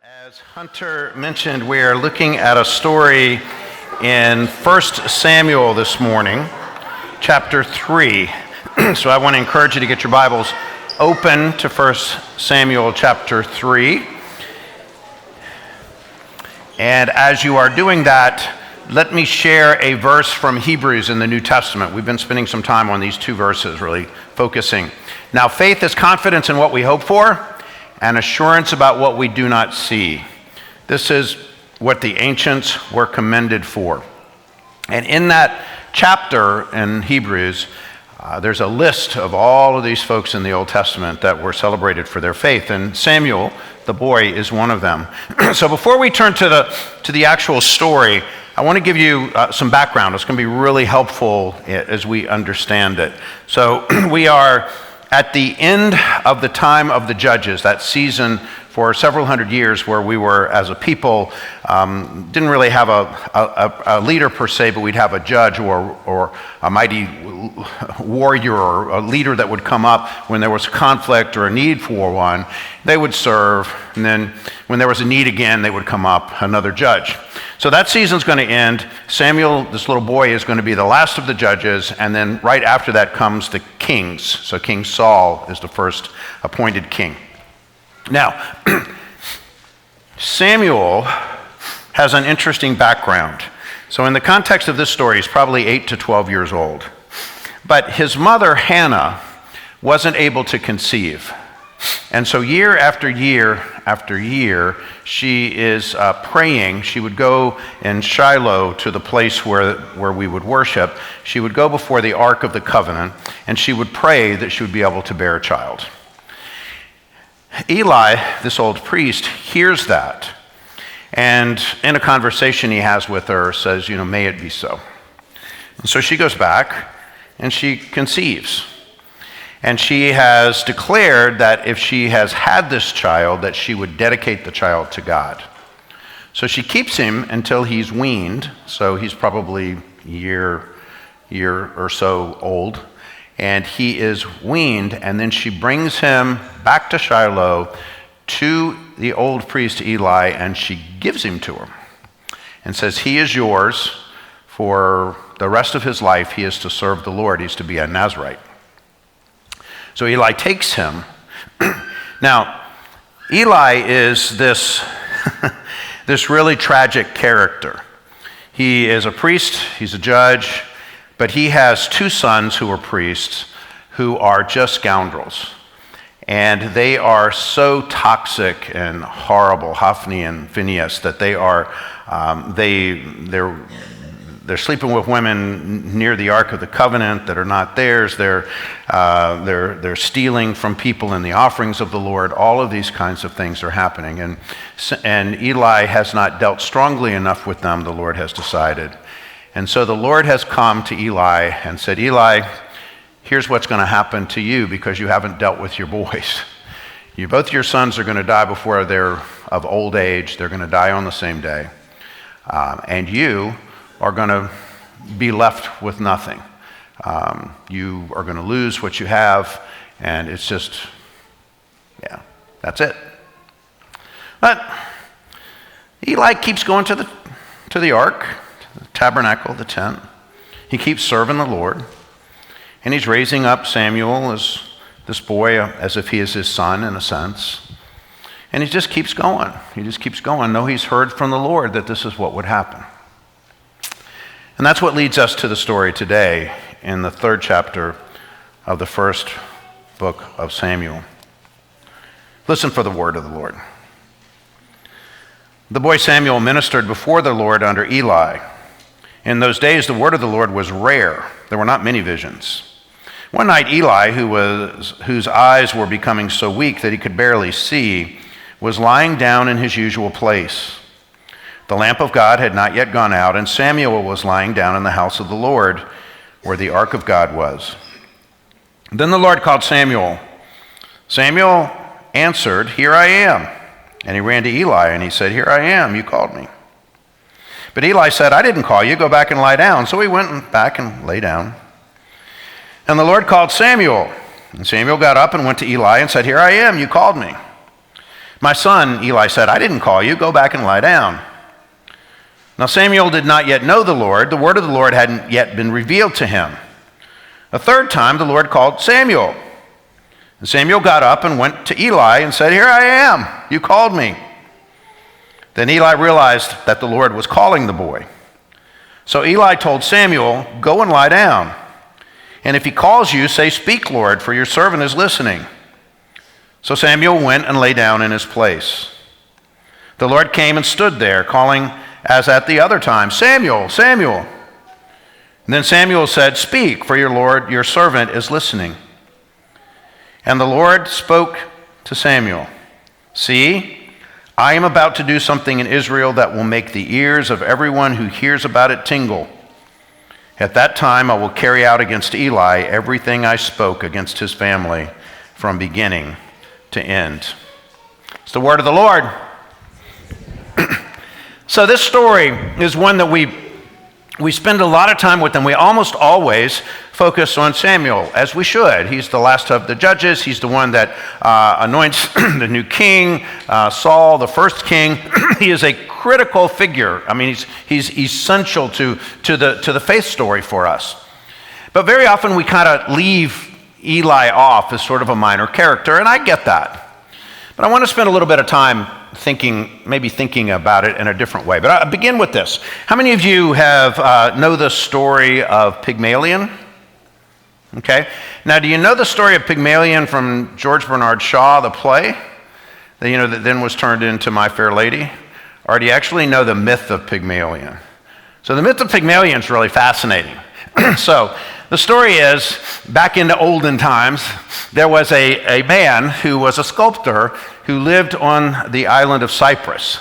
As Hunter mentioned, we are looking at a story in 1 Samuel this morning, chapter 3. So I want to encourage you to get your Bibles open to 1 Samuel chapter 3. And as you are doing that, let me share a verse from Hebrews in the New Testament. We've been spending some time on these two verses, really focusing. Now, faith is confidence in what we hope for, and assurance about what we do not see. This is what the ancients were commended for. And in that chapter in Hebrews, there's a list of all of these folks in the Old Testament that were celebrated for their faith, and Samuel, the boy, is one of them. So before we turn to the actual story, I want to give you some background. It's going to be really helpful as we understand it. So we are at the end of the time of the judges, that season for several hundred years where we were, as a people, didn't really have a leader per se, but we'd have a judge or a mighty warrior or a leader that would come up when there was conflict or a need for one. They would serve, and then when there was a need again, they would come up, another judge. So that season's going to end. Samuel, this little boy, is going to be the last of the judges, and then right after that comes the kings. So King Saul is the first appointed king. Now, Samuel has an interesting background. So in the context of this story, he's probably 8 to 12 years old. But his mother, Hannah, wasn't able to conceive. And so year after year after year, she is praying. She would go in Shiloh to the place where we would worship. She would go before the Ark of the Covenant, and she would pray that she would be able to bear a child. Eli, this old priest, hears that, and in a conversation he has with her, says, may it be so. And so she goes back, and she conceives. And she has declared that if she has had this child, that she would dedicate the child to God. So she keeps him until he's weaned, so he's probably a year or so old. And he is weaned, and then she brings him back to Shiloh to the old priest Eli, and she gives him to him and says, he is yours for the rest of his life. He is to serve the Lord. He's to be a Nazirite. So Eli takes him. Now, Eli is this really tragic character. He is a priest, he's a judge, but he has two sons who are priests who are just scoundrels. And they are so toxic and horrible, Hophni and Phinehas, that they are, they're sleeping with women near the Ark of the Covenant that are not theirs. They're stealing from people in the offerings of the Lord. All of these kinds of things are happening. And Eli has not dealt strongly enough with them, the Lord has decided. And so the Lord has come to Eli and said, Eli, here's what's going to happen to you because you haven't dealt with your boys. Both your sons are going to die before they're of old age. They're going to die on the same day. And you are going to be left with nothing. You are going to lose what you have, and it's just, that's it. But Eli keeps going to the ark, the tabernacle, the tent. He keeps serving the Lord, and he's raising up Samuel as this boy, as if he is his son in a sense. And he just keeps going. He just keeps going. No, he's heard from the Lord that this is what would happen. And that's what leads us to the story today in the 3rd chapter of the 1st book of Samuel. Listen for the word of the Lord. The boy Samuel ministered before the Lord under Eli. In those days, the word of the Lord was rare. There were not many visions. One night, Eli, whose eyes were becoming so weak that he could barely see, was lying down in his usual place. The lamp of God had not yet gone out, and Samuel was lying down in the house of the Lord, where the ark of God was. Then the Lord called Samuel. Samuel answered, "Here I am." And he ran to Eli, and he said, "Here I am, you called me." But Eli said, "I didn't call you, go back and lie down." So he went back and lay down. And the Lord called Samuel. And Samuel got up and went to Eli and said, "Here I am, you called me." "My son," Eli said, "I didn't call you. Go back and lie down." Now Samuel did not yet know the Lord. The word of the Lord hadn't yet been revealed to him. A third time the Lord called Samuel. And Samuel got up and went to Eli and said, "Here I am. You called me." Then Eli realized that the Lord was calling the boy. So Eli told Samuel, "Go and lie down. And if he calls you, say, 'Speak, Lord, for your servant is listening.'" So Samuel went and lay down in his place. The Lord came and stood there, calling as at the other time, "Samuel, Samuel." And then Samuel said, "Speak, for your servant is listening." And the Lord spoke to Samuel, "See, I am about to do something in Israel that will make the ears of everyone who hears about it tingle. At that time I will carry out against Eli everything I spoke against his family from beginning to end." It's the word of the Lord. So this story is one that we spend a lot of time with, and we almost always focus on Samuel, as we should. He's the last of the judges. He's the one that anoints the new king, Saul, the first king. He is a critical figure. I mean, he's essential to the faith story for us. But very often we kind of leave Eli off as sort of a minor character, and I get that. But I want to spend a little bit of time thinking about it in a different way. But I'll begin with this. How many of you know the story of Pygmalion? Okay. Now, do you know the story of Pygmalion from George Bernard Shaw, the play? That then was turned into My Fair Lady? Or do you actually know the myth of Pygmalion? So the myth of Pygmalion is really fascinating. So the story is, back in the olden times, there was a man who was a sculptor who lived on the island of Cyprus.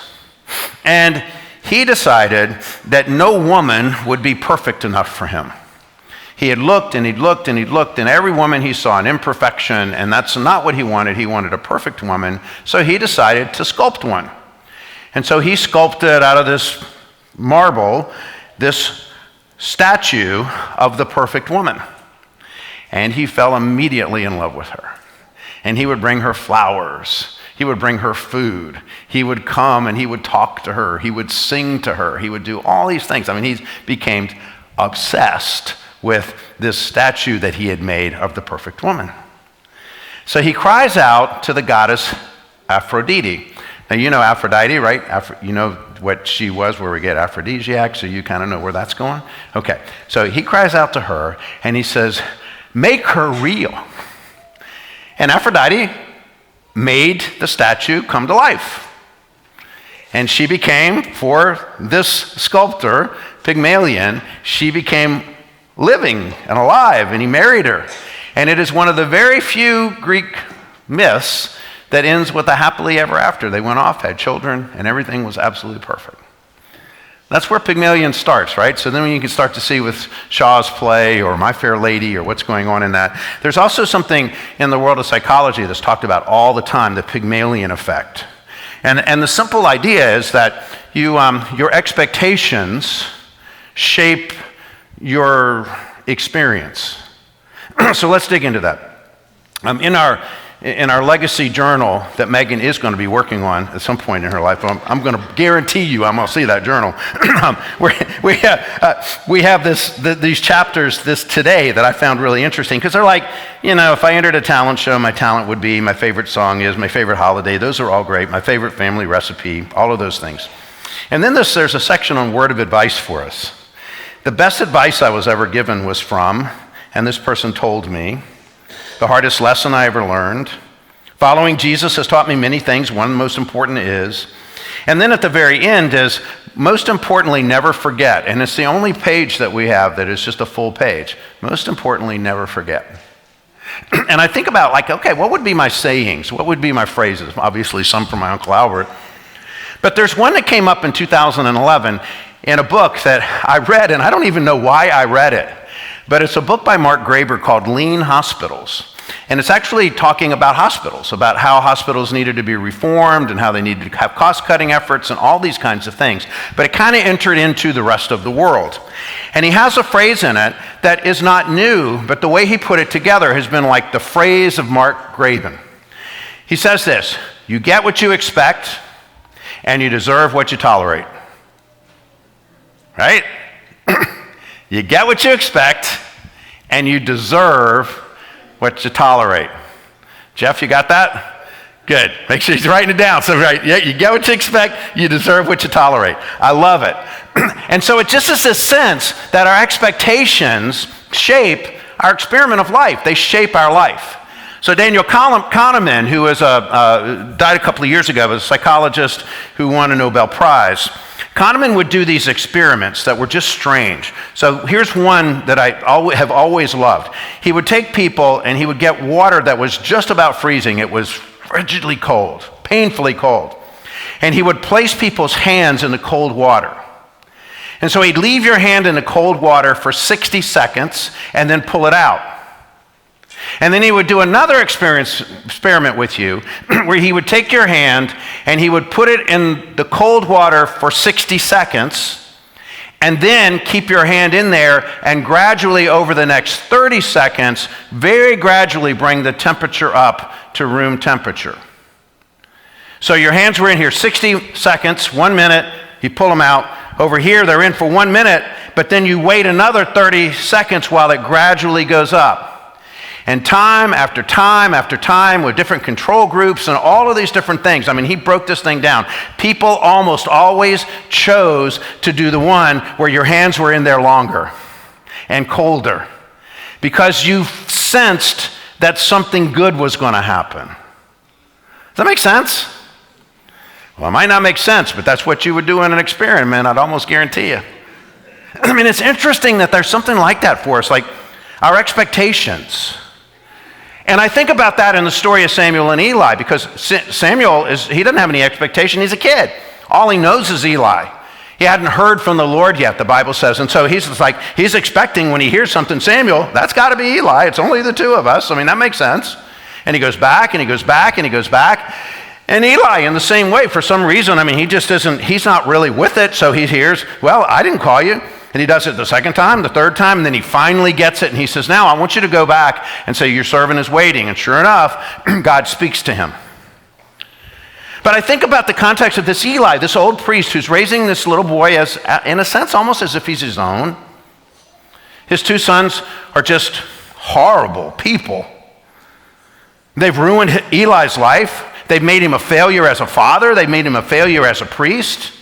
And he decided that no woman would be perfect enough for him. He had looked and he'd looked and he'd looked, and every woman he saw an imperfection, and that's not what he wanted. He wanted a perfect woman. So he decided to sculpt one. And so he sculpted out of this marble this statue of the perfect woman. And he fell immediately in love with her. And he would bring her flowers. He would bring her food. He would come and he would talk to her. He would sing to her. He would do all these things. I mean, he became obsessed with this statue that he had made of the perfect woman. So he cries out to the goddess Aphrodite. Now, you know Aphrodite, right? You know what she was, where we get aphrodisiac, so you kind of know where that's going? Okay, so he cries out to her, and he says, "Make her real." And Aphrodite made the statue come to life. And she became, for this sculptor, Pygmalion, she became living and alive, and he married her. And it is one of the very few Greek myths that ends with a happily ever after. They went off, had children, and everything was absolutely perfect. That's where Pygmalion starts, right? So then you can start to see with Shaw's play or My Fair Lady or what's going on in that. There's also something in the world of psychology that's talked about all the time, the Pygmalion effect. And the simple idea is that your expectations shape your experience. So let's dig into that. In our legacy journal that Megan is going to be working on at some point in her life, I'm going to guarantee you I'm going to see that journal. We have these chapters today that I found really interesting, because they're like, if I entered a talent show, my talent would be, my favorite song is, my favorite holiday. Those are all great. My favorite family recipe, all of those things. And then there's a section on word of advice for us. The best advice I was ever given was from, and this person told me, the hardest lesson I ever learned. Following Jesus has taught me many things. One most important is. And then at the very end is, most importantly, never forget. And it's the only page that we have that is just a full page. Most importantly, never forget. And I think about, okay, what would be my sayings? What would be my phrases? Obviously, some from my Uncle Albert. But there's one that came up in 2011 in a book that I read, and I don't even know why I read it. But it's a book by Mark Graber called Lean Hospitals. And it's actually talking about hospitals, about how hospitals needed to be reformed and how they needed to have cost-cutting efforts and all these kinds of things. But it kind of entered into the rest of the world. And he has a phrase in it that is not new, but the way he put it together has been like the phrase of Mark Graber. He says this: you get what you expect, and you deserve what you tolerate. Right? You get what you expect, and you deserve what you tolerate. Jeff, you got that? Good. Make sure he's writing it down. So, right, yeah, you get what you expect, you deserve what you tolerate. I love it. And so it just is this sense that our expectations shape our experiment of life. They shape our life. So Daniel Kahneman, who died a couple of years ago, was a psychologist who won a Nobel Prize. Kahneman would do these experiments that were just strange. So here's one that I have always loved. He would take people and he would get water that was just about freezing. It was frigidly cold, painfully cold. And he would place people's hands in the cold water. And so he'd leave your hand in the cold water for 60 seconds and then pull it out. And then he would do another experiment with you where he would take your hand and he would put it in the cold water for 60 seconds and then keep your hand in there and gradually over the next 30 seconds, very gradually bring the temperature up to room temperature. So your hands were in here 60 seconds, 1 minute, you pull them out. Over here, they're in for 1 minute, but then you wait another 30 seconds while it gradually goes up. And time after time after time with different control groups and all of these different things. I mean, he broke this thing down. People almost always chose to do the one where your hands were in there longer and colder because you sensed that something good was going to happen. Does that make sense? Well, it might not make sense, but that's what you would do in an experiment, I'd almost guarantee you. I mean, it's interesting that there's something like that for us, like our expectations. And I think about that in the story of Samuel and Eli, because Samuel, he doesn't have any expectation. He's a kid. All he knows is Eli. He hadn't heard from the Lord yet, the Bible says. And so he's expecting when he hears something, Samuel, that's got to be Eli. It's only the two of us. I mean, that makes sense. And he goes back, and he goes back, and he goes back. And Eli, in the same way, for some reason, I mean, he's not really with it. So he hears, well, I didn't call you. And he does it the second time, the third time, and then he finally gets it, and he says, now I want you to go back and say your servant is waiting. And sure enough, God speaks to him. But I think about the context of this Eli, this old priest who's raising this little boy as, in a sense, almost as if he's his own. His two sons are just horrible people. They've ruined Eli's life. They've made him a failure as a father. They've made him a failure as a priest.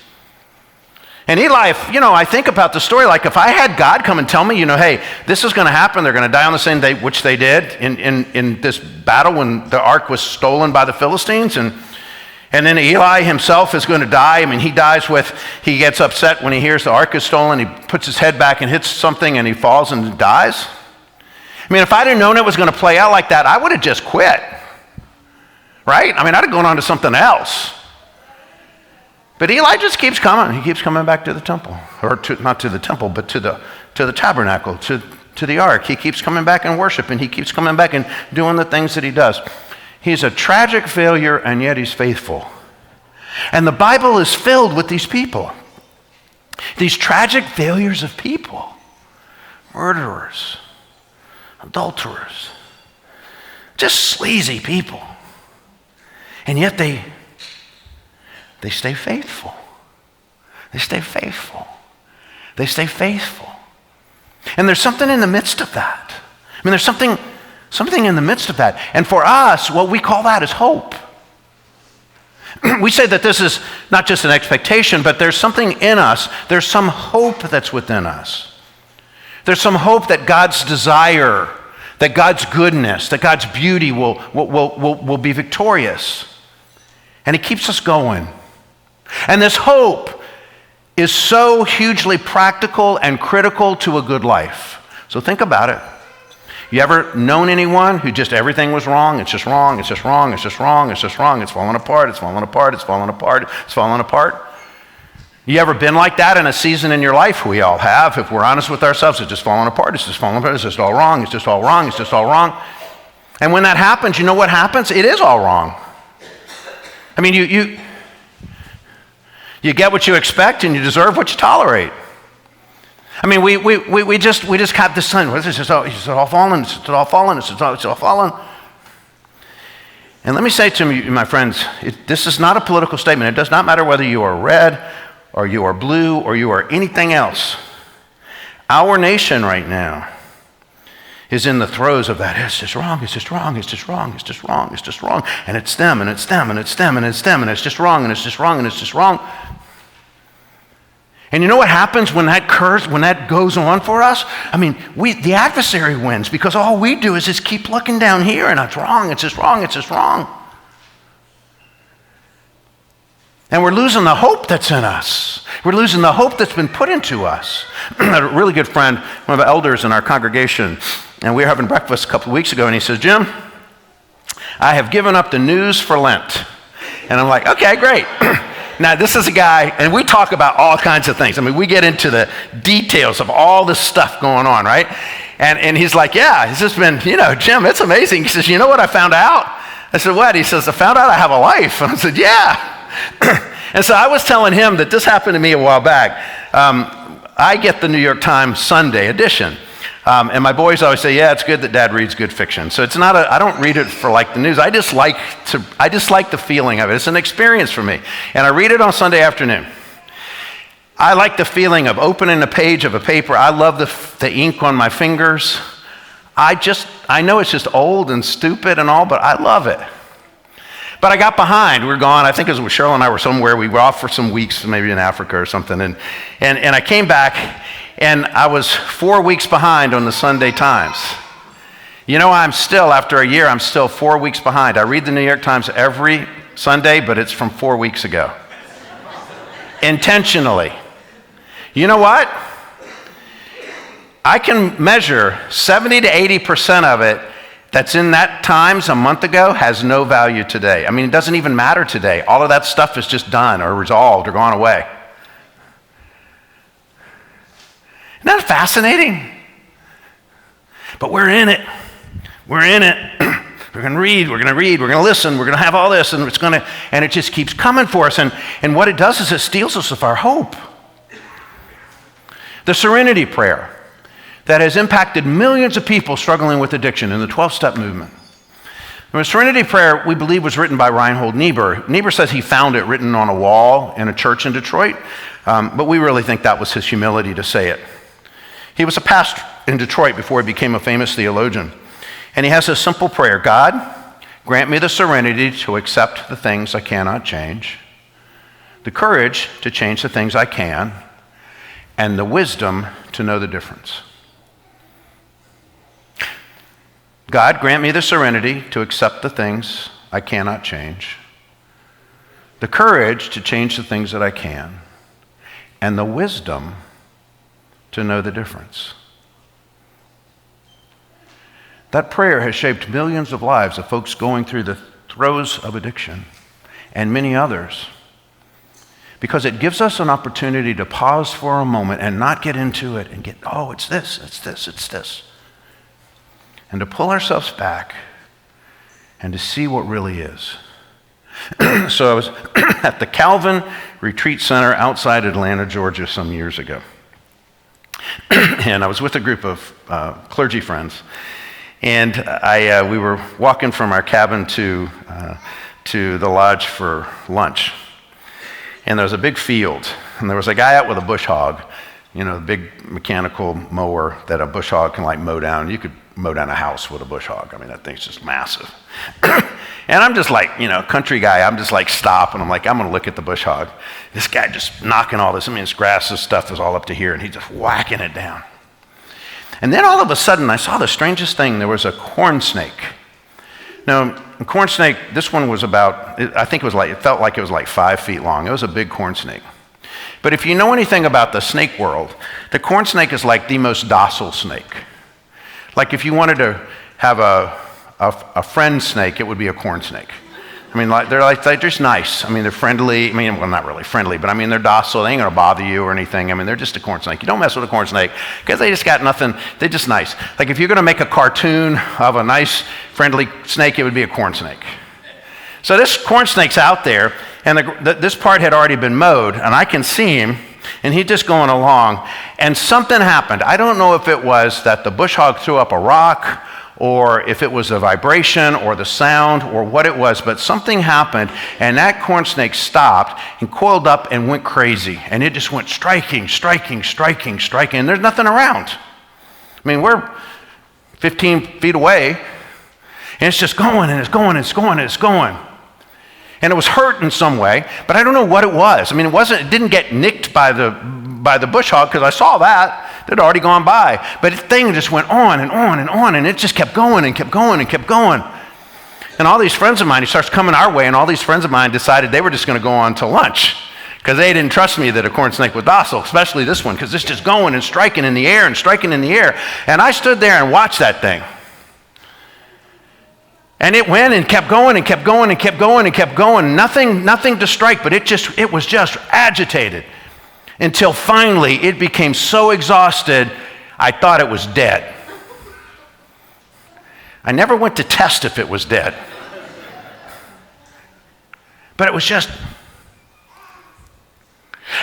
And Eli, I think about the story, like if I had God come and tell me, hey, this is going to happen, they're going to die on the same day, which they did in this battle when the ark was stolen by the Philistines, and then Eli himself is going to die. I mean, he gets upset when he hears the ark is stolen, he puts his head back and hits something, and he falls and dies. I mean, if I'd have known it was going to play out like that, I would have just quit, right? I mean, I'd have gone on to something else. But Eli just keeps coming. He keeps coming back to the temple, or not to the temple, but to the tabernacle, to the ark. He keeps coming back and worshiping. He keeps coming back and doing the things that he does. He's a tragic failure, and yet he's faithful. And the Bible is filled with these people, these tragic failures of people, murderers, adulterers, just sleazy people, and yet they stay faithful. They stay faithful. They stay faithful. And there's something in the midst of that. I mean, there's something in the midst of that. And for us, what we call that is hope. We say that this is not just an expectation, but there's something in us. There's some hope that's within us. There's some hope that God's desire, that God's goodness, that God's beauty will be victorious. And it keeps us going. And this hope is so hugely practical and critical to a good life. So think about it. You ever known anyone who just everything was wrong? It's just wrong, it's just wrong, it's just wrong, it's just wrong, it's falling apart, it's falling apart, it's falling apart, it's falling apart. You ever been like that in a season in your life? We all have. If we're honest with ourselves, it's just falling apart, it's just falling apart, it's just all wrong, it's just all wrong, it's just all wrong. And when that happens, you know what happens? It is all wrong. I mean, you get what you expect, and you deserve what you tolerate. I mean, we just have this thing. It's just all fallen. It's all fallen. It's all fallen. And let me say to you, my friends, this is not a political statement. It does not matter whether you are red or you are blue or you are anything else. Our nation right now is in the throes of that. It's just wrong, it's just wrong, it's just wrong, it's just wrong, it's just wrong. And it's them, and it's them, and it's them, and it's them, and it's just wrong, and it's just wrong, and it's just wrong. And you know what happens when that goes on for us? I mean, the adversary wins, because all we do is just keep looking down here, and it's wrong, it's just wrong, it's just wrong. And we're losing the hope that's in us. We're losing the hope that's been put into us. I had a really good friend, one of the elders in our congregation, and we were having breakfast a couple of weeks ago, and he says, Jim, I have given up the news for Lent. And I'm like, okay, great. Now, this is a guy, and we talk about all kinds of things. I mean, we get into the details of all this stuff going on, right? And he's like, yeah, it's just been, Jim, it's amazing. He says, you know what I found out? I said, what? He says, I found out I have a life. And I said, yeah. And so I was telling him that this happened to me a while back. I get the New York Times Sunday edition. And my boys always say, yeah, it's good that Dad reads good fiction. So it's not I don't read it for like the news. I just like the feeling of it. It's an experience for me. And I read it on Sunday afternoon. I like the feeling of opening a page of a paper. I love the ink on my fingers. I know it's just old and stupid and all, but I love it. But I got behind. We were gone. I think it was Cheryl and I were somewhere. We were off for some weeks, maybe in Africa or something. And I came back, and I was 4 weeks behind on the Sunday Times. After a year, I'm still 4 weeks behind. I read the New York Times every Sunday, but it's from 4 weeks ago. Intentionally. You know what? I can measure 70 to 80% of it that's in that Times a month ago has no value today. I mean, it doesn't even matter today. All of that stuff is just done or resolved or gone away. Isn't that fascinating? But we're in it. We're in it. We're going to read, we're going to listen, we're going to have all this, and it just keeps coming for us. And what it does is it steals us of our hope. The Serenity Prayer that has impacted millions of people struggling with addiction in the 12-step movement. The Serenity Prayer, we believe, was written by Reinhold Niebuhr. Niebuhr says he found it written on a wall in a church in Detroit, but we really think that was his humility to say it. He was a pastor in Detroit before he became a famous theologian. And he has a simple prayer: God, grant me the serenity to accept the things I cannot change, the courage to change the things I can, and the wisdom to know the difference. God, grant me the serenity to accept the things I cannot change, the courage to change the things that I can, and the wisdom to know the difference. That prayer has shaped millions of lives of folks going through the throes of addiction and many others, because it gives us an opportunity to pause for a moment and not get into it and it's this, and to pull ourselves back and to see what really is. So I was at the Calvin Retreat Center outside Atlanta, Georgia some years ago. And I was with a group of clergy friends. And we were walking from our cabin to the lodge for lunch. And there was a big field. And there was a guy out with a bush hog, the big mechanical mower that a bush hog can mow down. You could mow down a house with a bush hog. I mean, that thing's just massive. And I'm just country guy, I'm just stop. And I'm going to look at the bush hog. This guy just knocking all this. I mean, this grass, this stuff is all up to here. And he's just whacking it down. And then all of a sudden, I saw the strangest thing. There was a corn snake. Now, a corn snake, this one was it felt like it was 5 feet long. It was a big corn snake. But if you know anything about the snake world, the corn snake is the most docile snake. If you wanted to have a friend snake, it would be a corn snake. I mean, they're just nice. I mean, they're friendly. I mean, well, not really friendly, but I mean, they're docile. They ain't gonna bother you or anything. I mean, they're just a corn snake. You don't mess with a corn snake because they just got nothing. They're just nice. If you're gonna make a cartoon of a nice, friendly snake, it would be a corn snake. So this corn snake's out there, and this part had already been mowed, and I can see him, and he's just going along, and something happened. I don't know if it was that the bush hog threw up a rock, or if it was a vibration or the sound or what it was, but something happened and that corn snake stopped and coiled up and went crazy. And it just went striking, and there's nothing around. I mean, we're 15 feet away, and it's just going, and it's going, and it's going, and it's going. And it was hurt in some way, but I don't know what it was. I mean, it didn't get nicked by the bush hog, because I saw that. It had already gone by. But the thing just went on and on and on, and it just kept going and kept going and kept going. And all these friends of mine, he starts coming our way, and all these friends of mine decided they were just going to go on to lunch, because they didn't trust me that a corn snake was docile, especially this one, because it's just going and striking in the air and striking in the air. And I stood there and watched that thing. And it went and kept going and kept going and kept going and kept going. Nothing to strike, but it was just agitated until finally it became so exhausted, I thought it was dead. I never went to test if it was dead. But it was just...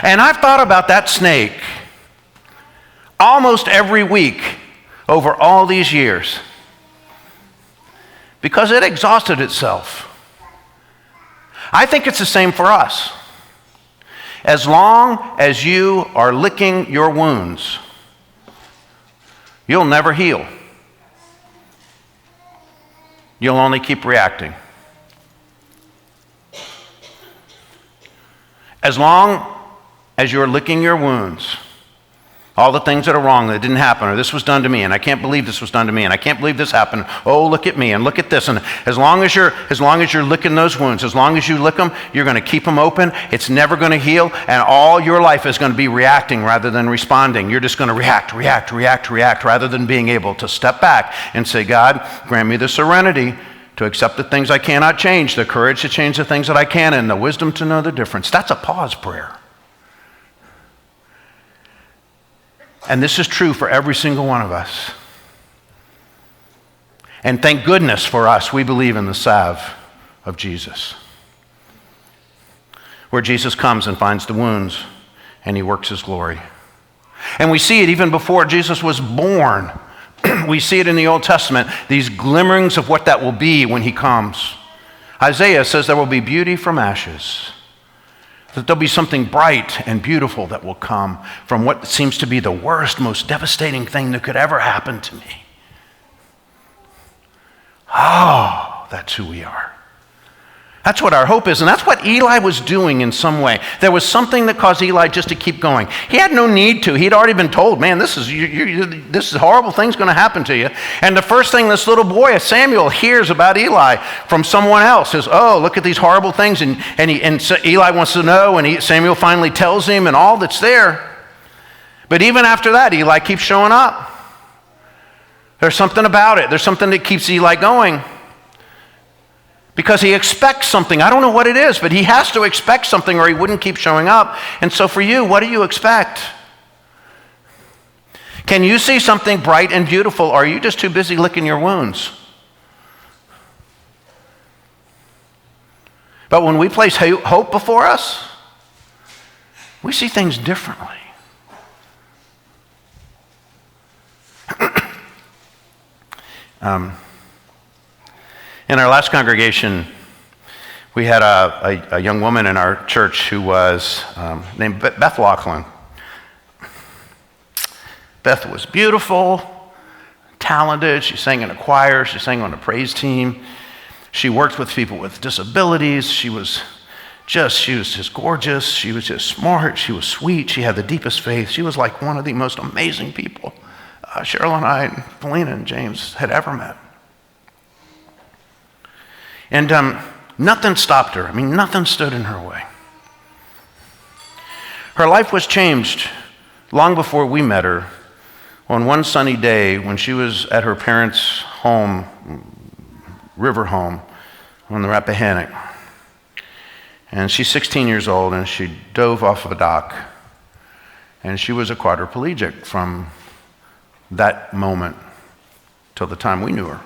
And I've thought about that snake almost every week over all these years, because it exhausted itself. I think it's the same for us. As long as you are licking your wounds, you'll never heal. You'll only keep reacting. As long as you're licking your wounds, all the things that are wrong, that didn't happen, or this was done to me, and I can't believe this was done to me, and I can't believe this happened. Oh, look at me, and look at this. And as long as you're licking those wounds, as long as you lick them, you're going to keep them open. It's never going to heal, and all your life is going to be reacting rather than responding. You're just going to react, rather than being able to step back and say, God, grant me the serenity to accept the things I cannot change, the courage to change the things that I can, and the wisdom to know the difference. That's a pause prayer. And this is true for every single one of us. And thank goodness for us, we believe in the salve of Jesus, where Jesus comes and finds the wounds and he works his glory. And we see it even before Jesus was born. We see it in the Old Testament, these glimmerings of what that will be when he comes. Isaiah says there will be beauty from ashes, that there'll be something bright and beautiful that will come from what seems to be the worst, most devastating thing that could ever happen to me. Oh, that's who we are. That's what our hope is, and that's what Eli was doing in some way. There was something that caused Eli just to keep going. He had no need to. He'd already been told, man, this is horrible thing's going to happen to you. And the first thing this little boy, Samuel, hears about Eli from someone else is, oh, look at these horrible things. And so Eli wants to know, and Samuel finally tells him and all that's there. But even after that, Eli keeps showing up. There's something about it. There's something that keeps Eli going. Because he expects something. I don't know what it is, but he has to expect something or he wouldn't keep showing up. And so for you, what do you expect? Can you see something bright and beautiful, or are you just too busy licking your wounds? But when we place hope before us, we see things differently. In our last congregation, we had a young woman in our church who was named Beth Laughlin. Beth was beautiful, talented. She sang in a choir. She sang on a praise team. She worked with people with disabilities. She was just gorgeous. She was just smart. She was sweet. She had the deepest faith. She was like one of the most amazing people Cheryl and I, and Felina and James had ever met. And nothing stopped her. I mean, nothing stood in her way. Her life was changed long before we met her on one sunny day when she was at her parents' home, river home, on the Rappahannock. And she's 16 years old, and she dove off of a dock. And she was a quadriplegic from that moment till the time we knew her.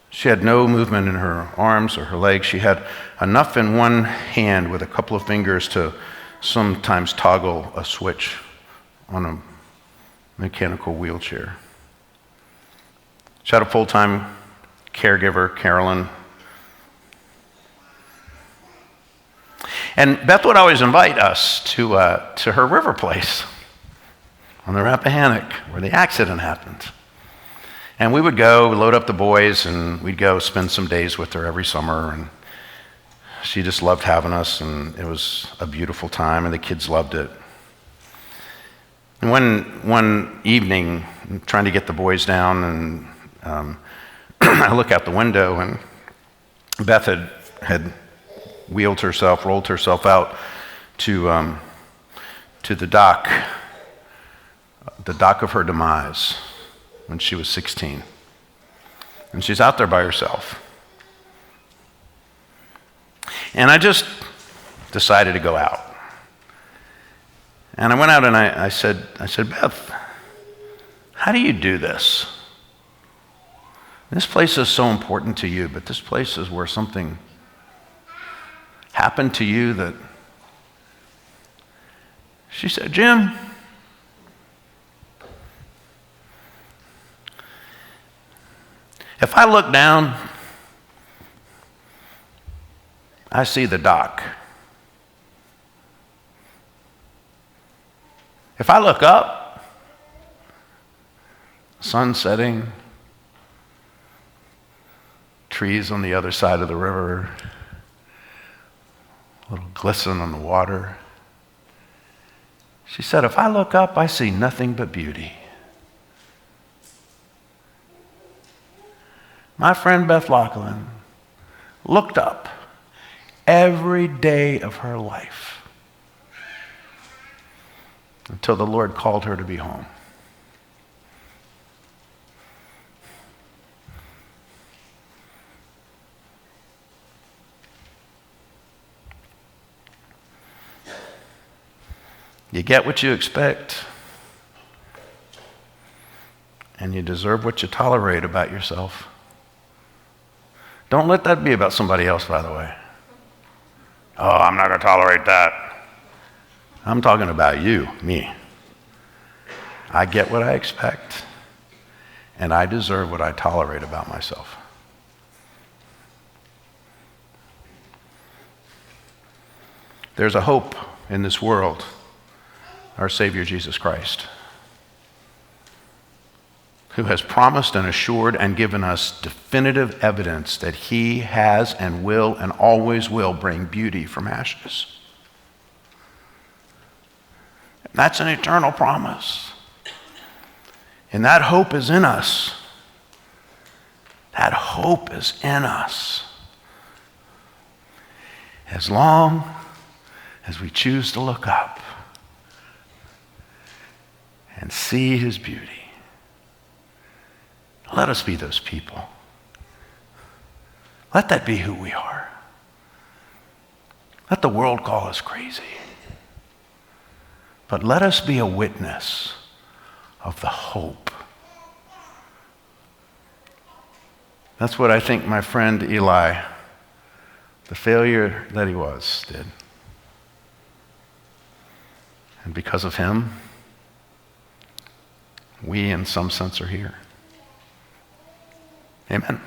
She had no movement in her arms or her legs. She had enough in one hand with a couple of fingers to sometimes toggle a switch on mechanical wheelchair. She had a full-time caregiver, Carolyn. And Beth would always invite us to her river place on the Rappahannock where the accident happened. And we would go, load up the boys, and we'd go spend some days with her every summer. And she just loved having us, and it was a beautiful time, and the kids loved it. And one evening, I'm trying to get the boys down, and I look out the window, and Beth had rolled herself out to the dock of her demise when she was 16. And she's out there by herself. And I just decided to go out. And I went out and I said, Beth, how do you do this? This place is so important to you, but this place is where something happened to you that... She said, Jim, if I look down, I see the dock. If I look up, sun setting, trees on the other side of the river, a little glisten on the water. She said, if I look up, I see nothing but beauty. My friend Beth Lachlan looked up every day of her life until the Lord called her to be home. You get what you expect, and you deserve what you tolerate about yourself. Don't let that be about somebody else, by the way. Oh, I'm not going to tolerate that. I'm talking about you, me. I get what I expect, and I deserve what I tolerate about myself. There's a hope in this world, our Savior Jesus Christ, who has promised and assured and given us definitive evidence that he has and will and always will bring beauty from ashes. That's an eternal promise. And that hope is in us. That hope is in us. As long as we choose to look up and see his beauty. Let us be those people. Let that be who we are. Let the world call us crazy. But let us be a witness of the hope. That's what I think my friend Eli, the failure that he was, did. And because of him, we in some sense are here. Amen.